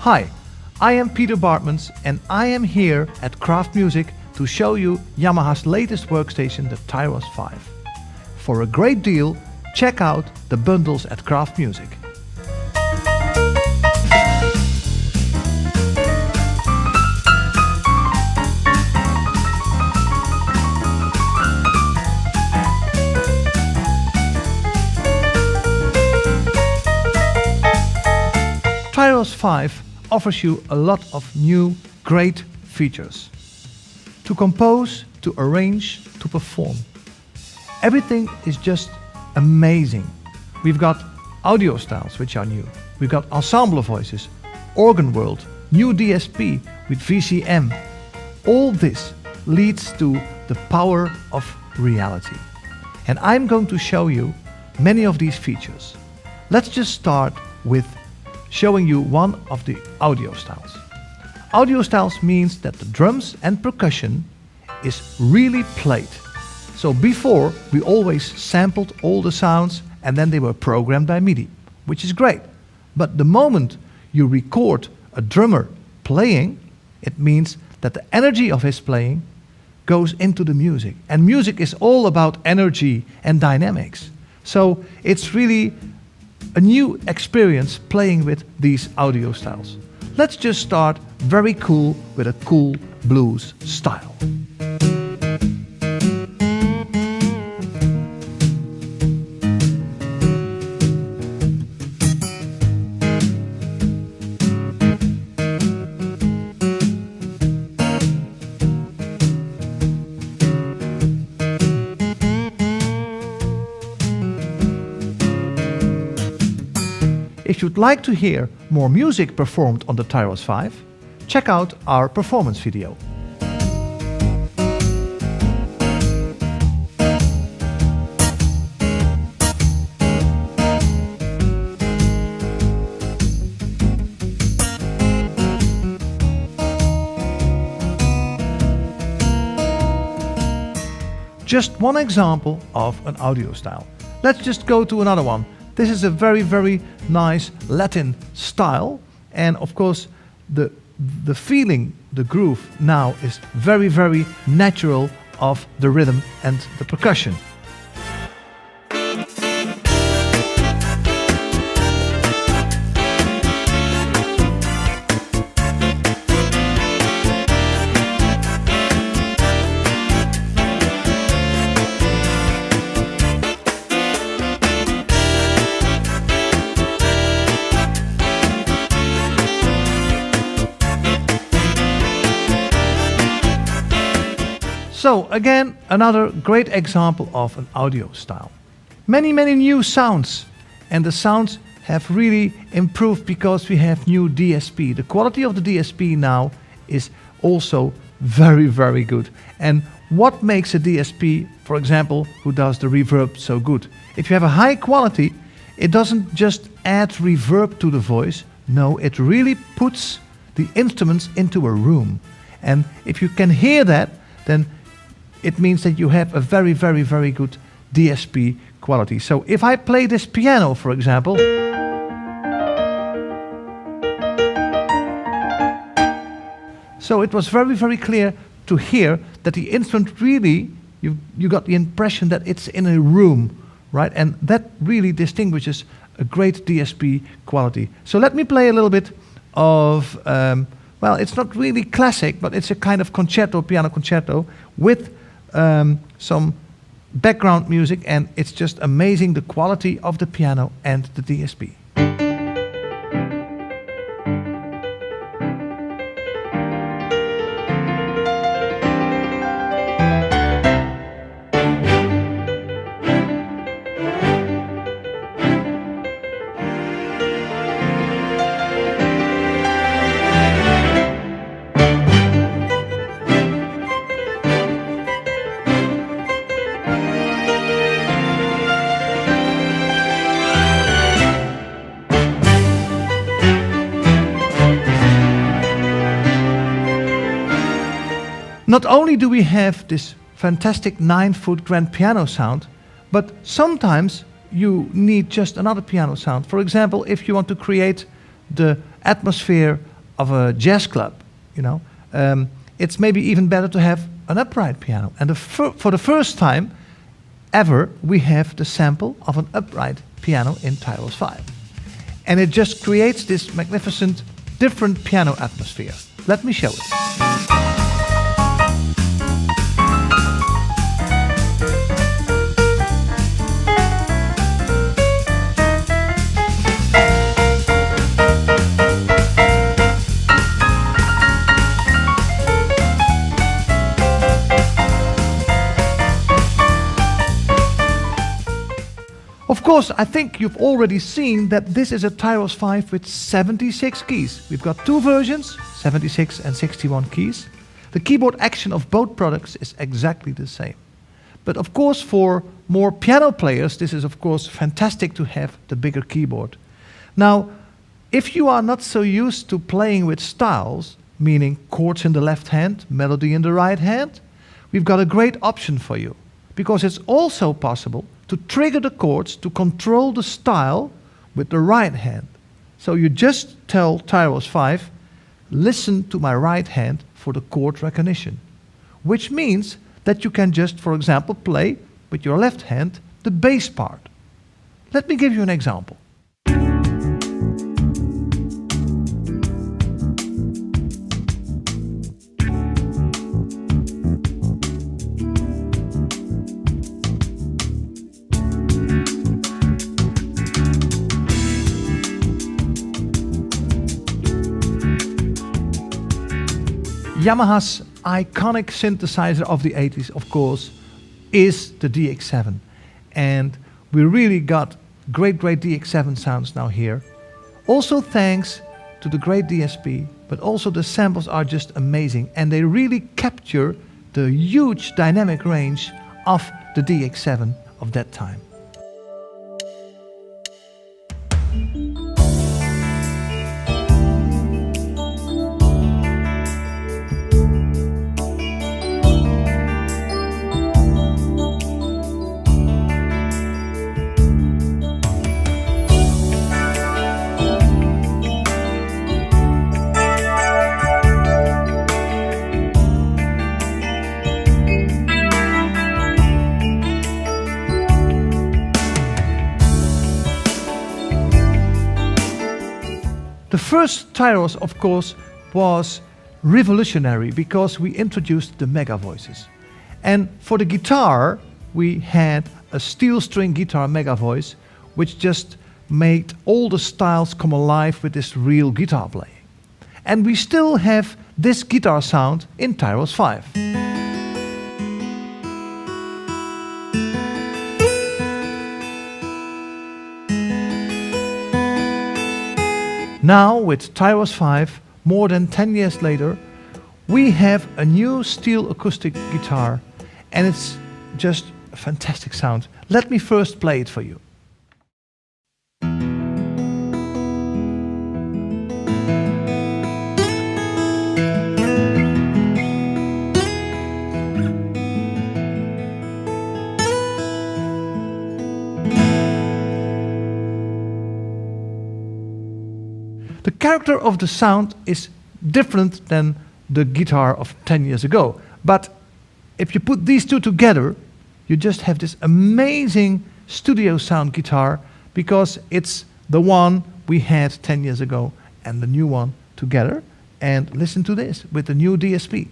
Hi, I am Peter Bartmans and I am here at Craft Music to show you Yamaha's latest workstation, the Tyros 5. For a great deal, check out the bundles at Craft Music. Tyros 5 offers you a lot of new, great features. To compose, to arrange, to perform. Everything is just amazing. We've got audio styles which are new. We've got ensemble voices, organ world, new DSP with VCM. All this leads to the power of reality. And I'm going to show you many of these features. Let's just start with showing you one of the audio styles. Audio styles means that the drums and percussion is really played. So before we always sampled all the sounds and then they were programmed by MIDI, which is great. But the moment you record a drummer playing, it means that the energy of his playing goes into the music. And music is all about energy and dynamics. So it's really a new experience playing with these audio styles. Let's just start very cool with a cool blues style. If you'd like to hear more music performed on the Tyros 5, check out our performance video. Just one example of an audio style. Let's just go to another one. This is a very, very nice Latin style. And of course, the feeling, the groove now is very, very natural of the rhythm and the percussion. So again, another great example of an audio style. Many new sounds, and the sounds have really improved because we have new DSP. The quality of the DSP now is also very good. And what makes a DSP, for example, who does the reverb so good? If you have a high quality, it doesn't just add reverb to the voice. No, it really puts the instruments into a room. And if you can hear that, then it means that you have a very good DSP quality. So if I play this piano, for example, so it was very clear to hear that the instrument really, you got the impression that it's in a room, right? And that really distinguishes a great DSP quality. So let me play a little bit of, well, it's not really classic, but it's a kind of concerto, piano concerto with some background music, and it's just amazing the quality of the piano and the DSP. Not only do we have this fantastic 9-foot grand piano sound, but sometimes you need just another piano sound. For example, if you want to create the atmosphere of a jazz club, you know, it's maybe even better to have an upright piano. And for the first time ever, we have the sample of an upright piano in Tyros 5. And it just creates this magnificent, different piano atmosphere. Let me show it. Of course, I think you've already seen that this is a Tyros 5 with 76 keys. We've got two versions, 76 and 61 keys. The keyboard action of both products is exactly the same. But of course, for more piano players, this is of course fantastic to have the bigger keyboard. Now, if you are not so used to playing with styles, meaning chords in the left hand, melody in the right hand, we've got a great option for you. Because it's also possible to trigger the chords to control the style with the right hand. So you just tell Tyros 5, listen to my right hand for the chord recognition. Which means that you can just, for example, play with your left hand the bass part. Let me give you an example. Yamaha's iconic synthesizer of the 80s, of course, is the DX7. And we really got great DX7 sounds now here. Also thanks to the great DSP, but also the samples are just amazing. And they really capture the huge dynamic range of the DX7 of that time. The first Tyros, of course, was revolutionary because we introduced the mega voices. And for the guitar, we had a steel string guitar mega voice, which just made all the styles come alive with this real guitar playing. And we still have this guitar sound in Tyros 5. Now, with Tyros 5, more than 10 years later, we have a new steel acoustic guitar, and it's just a fantastic sound. Let me first play it for you. The character of the sound is different than the guitar of 10 years ago. But if you put these two together, you just have this amazing studio sound guitar, because it's the one we had 10 years ago and the new one together. And listen to this with the new DSP.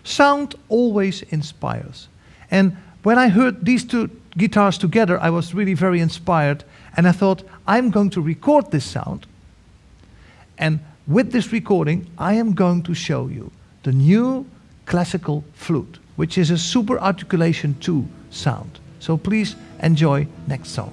Sound always inspires. And when I heard these two guitars together, I was really very inspired. And I thought, I'm going to record this sound. And with this recording, I am going to show you the new classical flute, which is a super articulation 2 sound. So please enjoy next song.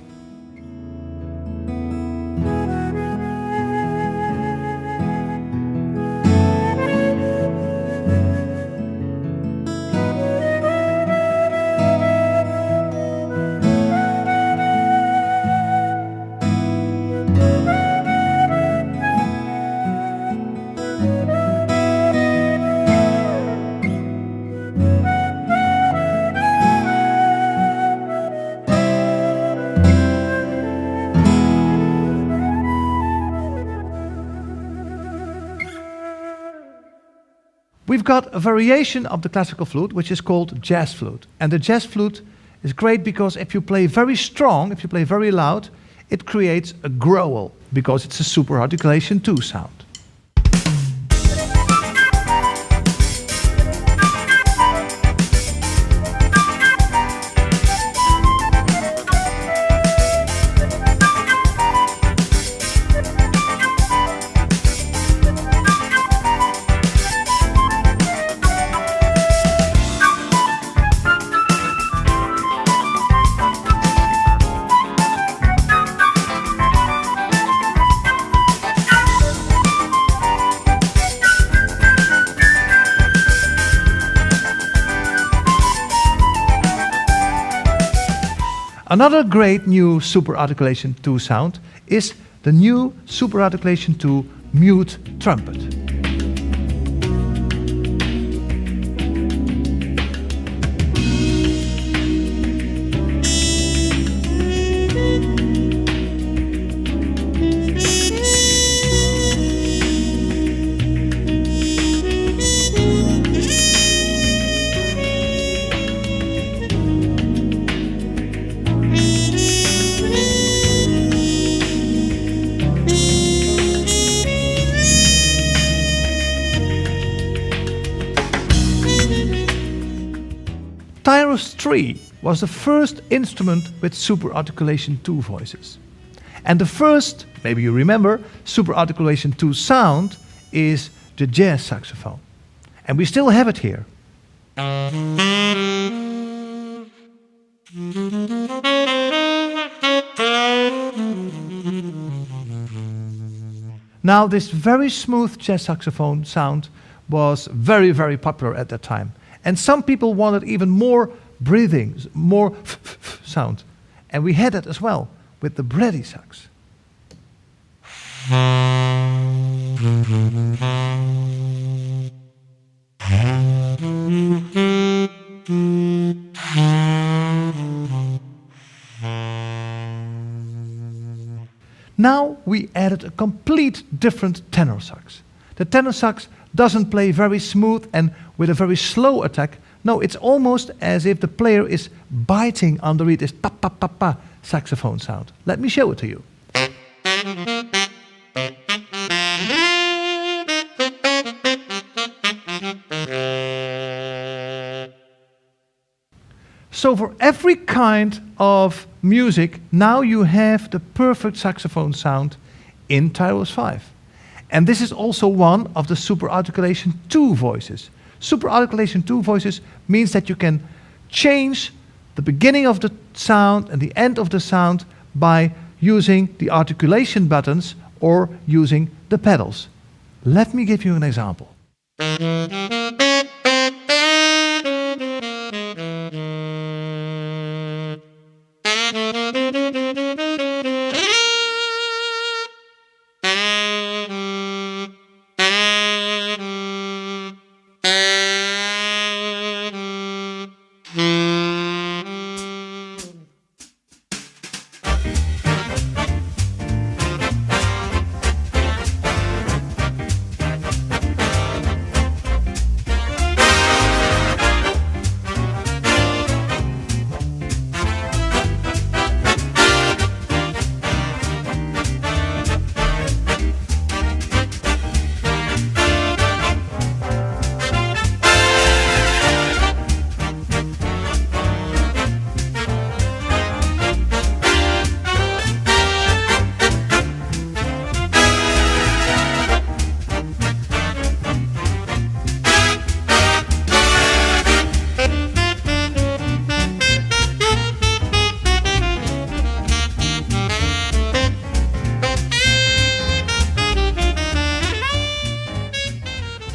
we've got a variation of the classical flute, which is called jazz flute. And the jazz flute is great because if you play very strong, if you play very loud, it creates a growl because it's a super articulation 2 sound. Another great new super articulation 2 sound is the new super articulation 2 mute trumpet. Tyros 3 was the first instrument with super articulation 2 voices. And the first, maybe you remember, super articulation 2 sound is the jazz saxophone. And we still have it here. Now, this very smooth jazz saxophone sound was very, very popular at that time. And some people wanted even more breathing, more sound. And we had it as well with the bready sax. Now we added a complete different tenor sax. The tenor sax doesn't play very smooth and with a very slow attack. No, it's almost as if the player is biting under it, this pa pa pa pa saxophone sound. Let me show it to you. So for every kind of music, now you have the perfect saxophone sound in Tyros 5. And this is also one of the super articulation 2 voices. Super articulation 2 voices means that you can change the beginning of the sound and the end of the sound by using the articulation buttons or using the pedals. Let me give you an example.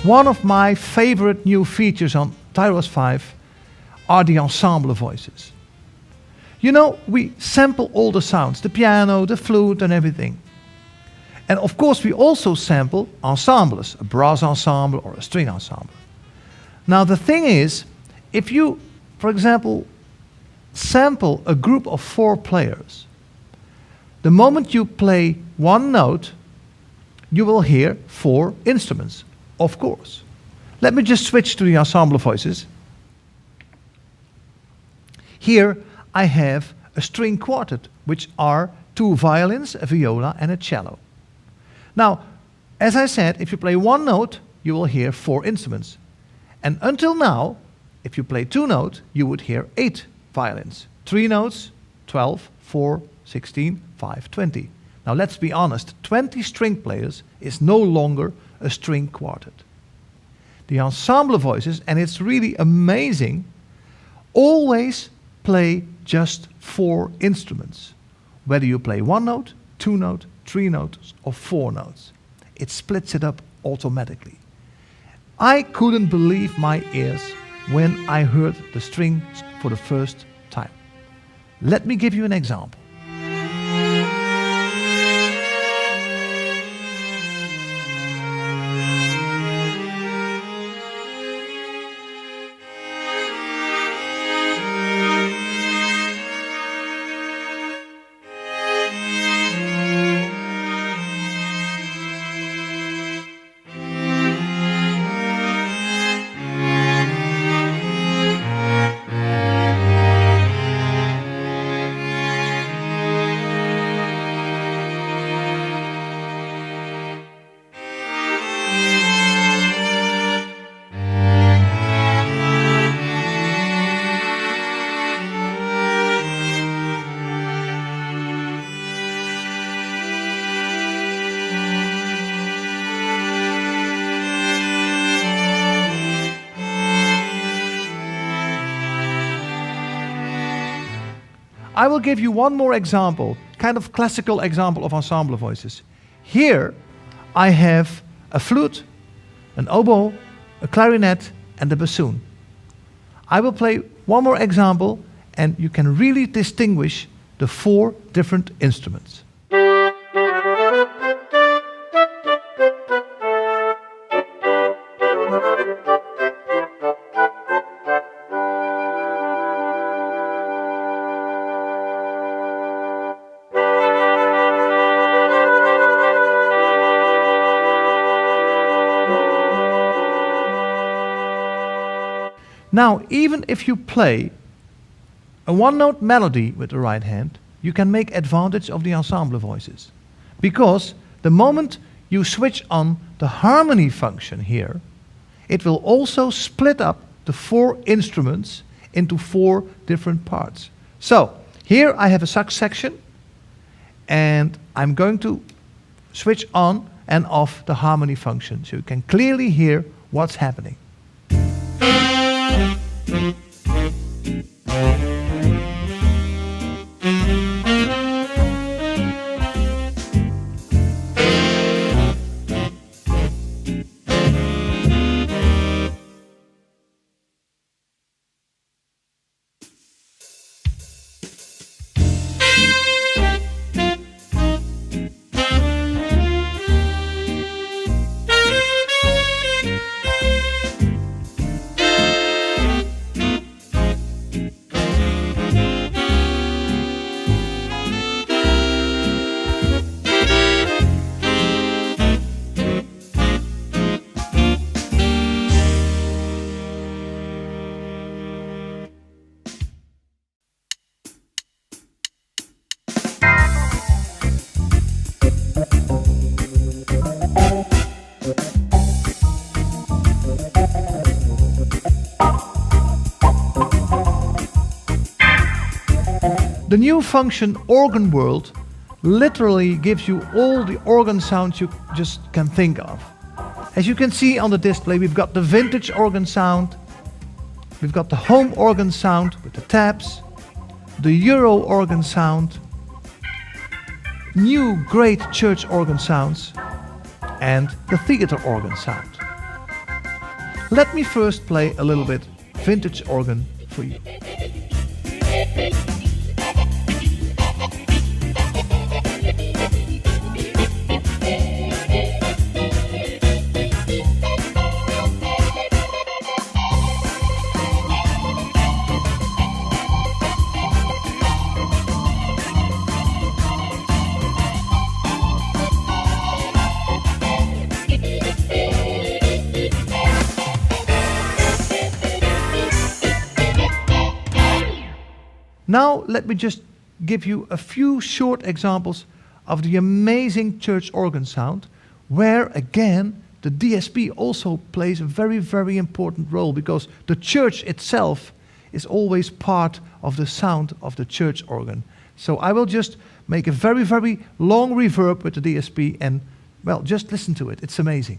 One of my favorite new features on Tyros 5 are the ensemble voices. You know, we sample all the sounds, the piano, the flute and everything. And of course we also sample ensembles, a brass ensemble or a string ensemble. Now the thing is, if you, for example, sample a group of 4 players, the moment you play one note, you will hear 4 instruments. Of course. Let me just switch to the ensemble voices. Here I have a string quartet, which are 2 violins, a viola and a cello. Now, as I said, if you play one note, you will hear 4 instruments. And until now, if you play 2 notes, you would hear 8 violins. 3 notes, 12, 4, 16, 5, 20. Now let's be honest, 20 string players is no longer a string quartet. The ensemble voices, and it's really amazing, always play just 4 instruments. Whether you play 1 note, 2 note, 3 notes or 4 notes. It splits it up automatically. I couldn't believe my ears when I heard the strings for the first time. Let me give you an example. I will give you one more example, kind of classical example of ensemble voices. Here I have a flute, an oboe, a clarinet and a bassoon. I will play one more example and you can really distinguish the 4 different instruments. Now, even if you play a 1-note melody with the right hand, you can make advantage of the ensemble voices. Because the moment you switch on the harmony function here, it will also split up the 4 instruments into 4 different parts. So, here I have a sax section, and I'm going to switch on and off the harmony function, so you can clearly hear what's happening. The new function Organ World literally gives you all the organ sounds you just can think of. As you can see on the display, we've got the vintage organ sound, we've got the home organ sound with the taps, the Euro organ sound, new great church organ sounds, and the theater organ sound. Let me first play a little bit vintage organ for you. Now let me just give you a few short examples of the amazing church organ sound, where again the DSP also plays a very, very important role, because the church itself is always part of the sound of the church organ. So I will just make a very, very long reverb with the DSP and, well, just listen to it. It's amazing.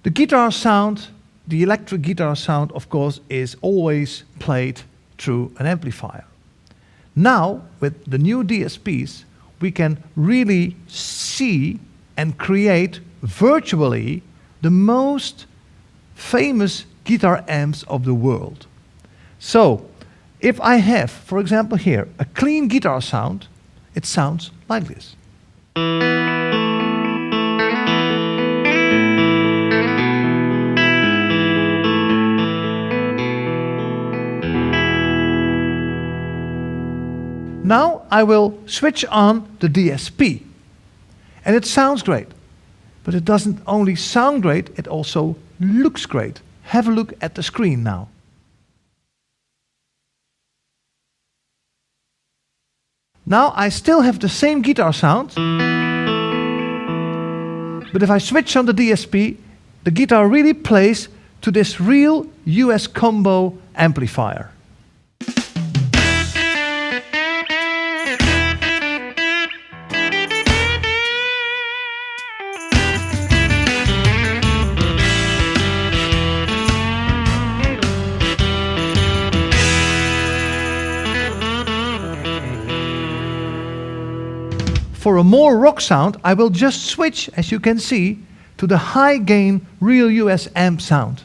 The guitar sound, the electric guitar sound, of course, is always played through an amplifier. Now, with the new DSPs, we can really see and create virtually the most famous guitar amps of the world. So, if I have, for example here, a clean guitar sound, it sounds like this. Now I will switch on the DSP, and it sounds great. But it doesn't only sound great, it also looks great. Have a look at the screen now. Now I still have the same guitar sound, but if I switch on the DSP, the guitar really plays to this real US combo amplifier. For a more rock sound, I will just switch, as you can see, to the high gain real US amp sound.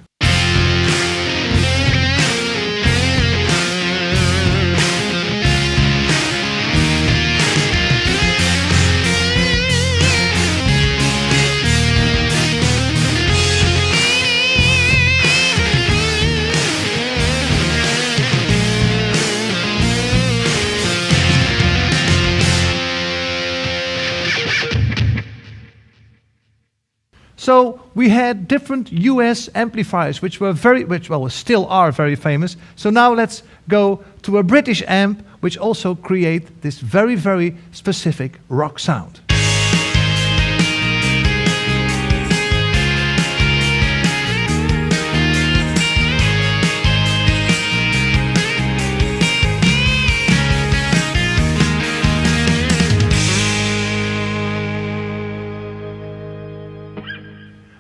So we had different US amplifiers which still are very famous. So now let's go to a British amp which also create this very, very specific rock sound.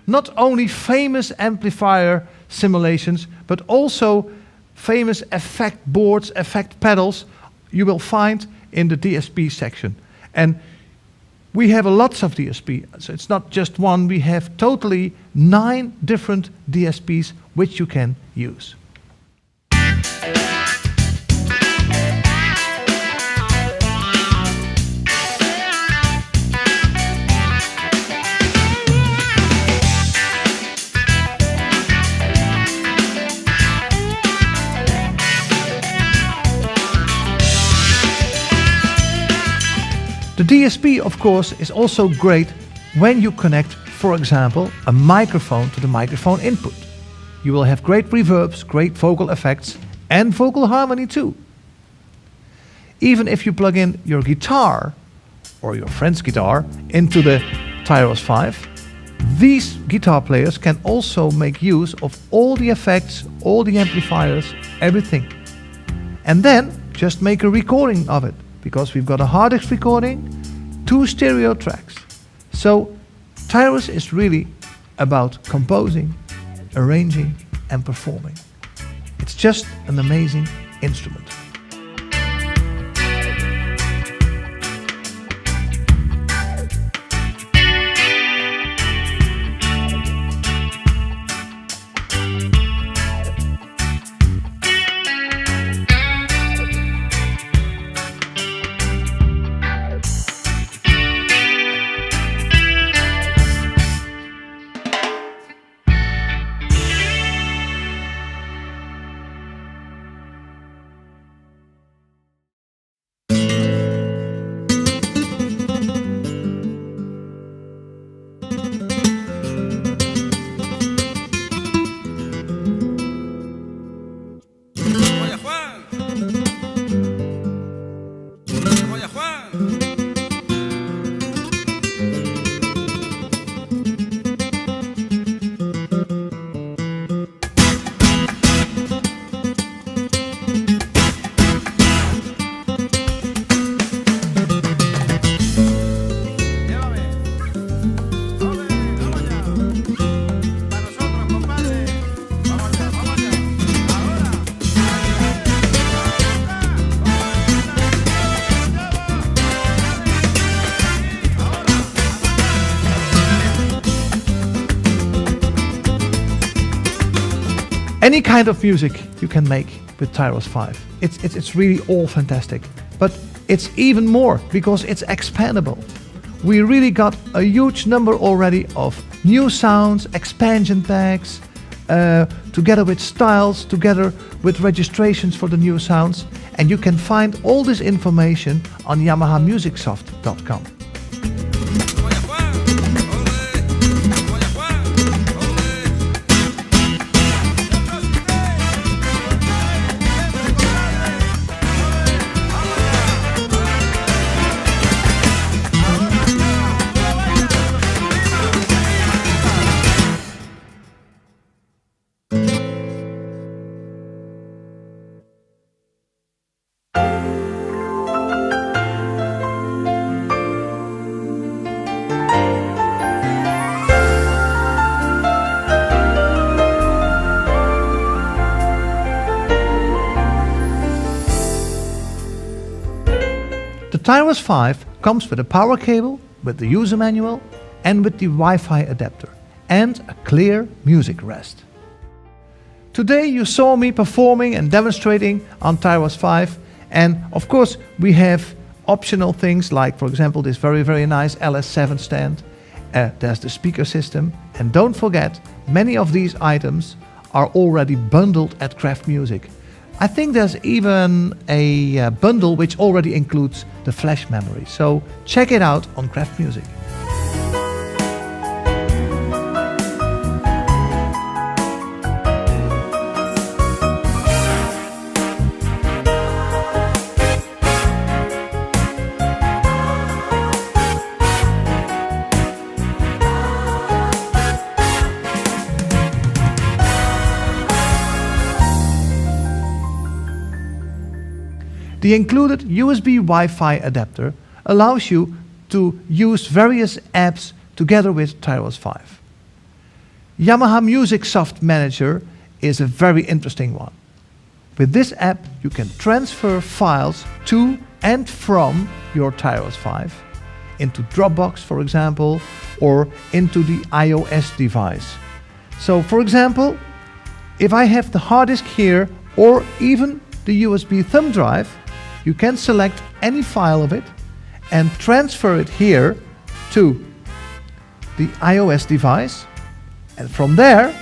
Not only famous amplifier simulations, but also famous effect boards, effect pedals you will find in the DSP section. And we have lots of DSP, so it's not just one, we have totally 9 different DSPs which you can use. The DSP, of course, is also great when you connect, for example, a microphone to the microphone input. You will have great reverbs, great vocal effects, and vocal harmony too. Even if you plug in your guitar or your friend's guitar into the Tyros 5, these guitar players can also make use of all the effects, all the amplifiers, everything. And then just make a recording of it, because we've got a hard disk recording, 2 stereo tracks. So Tyros is really about composing, arranging and performing. It's just an amazing instrument. Any kind of music you can make with Tyros 5. It's really all fantastic. But it's even more because it's expandable. We really got a huge number already of new sounds, expansion packs, together with styles, together with registrations for the new sounds. And you can find all this information on yamahamusicsoft.com. The Tyros 5 comes with a power cable, with the user manual and with the Wi-Fi adapter and a clear music rest. Today you saw me performing and demonstrating on Tyros 5, and of course we have optional things like, for example, this very nice LS7 stand. There's the speaker system, and don't forget, many of these items are already bundled at Craft Music. I think there's even a bundle which already includes the flash memory, so check it out on Craft Music. The included USB Wi-Fi adapter allows you to use various apps together with Tyros 5. Yamaha Music Soft Manager is a very interesting one. With this app you can transfer files to and from your Tyros 5 into Dropbox, for example, or into the iOS device. So for example, if I have the hard disk here or even the USB thumb drive, you can select any file of it and transfer it here to the iOS device, and from there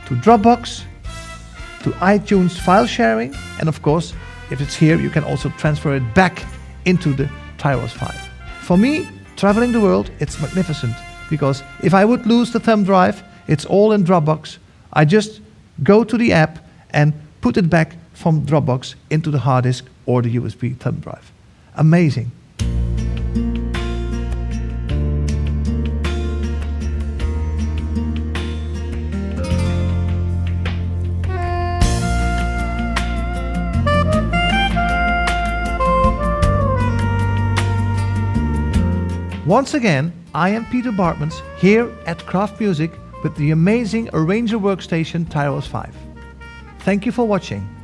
to Dropbox, to iTunes file sharing, and of course, if it's here, you can also transfer it back into the Tyros 5. For me, traveling the world, it's magnificent, because if I would lose the thumb drive, it's all in Dropbox. I just go to the app and put it back from Dropbox into the hard disk or the USB thumb drive. Amazing. Once again, I am Peter Bartmans here at Craft Music with the amazing Arranger workstation Tyros 5. Thank you for watching.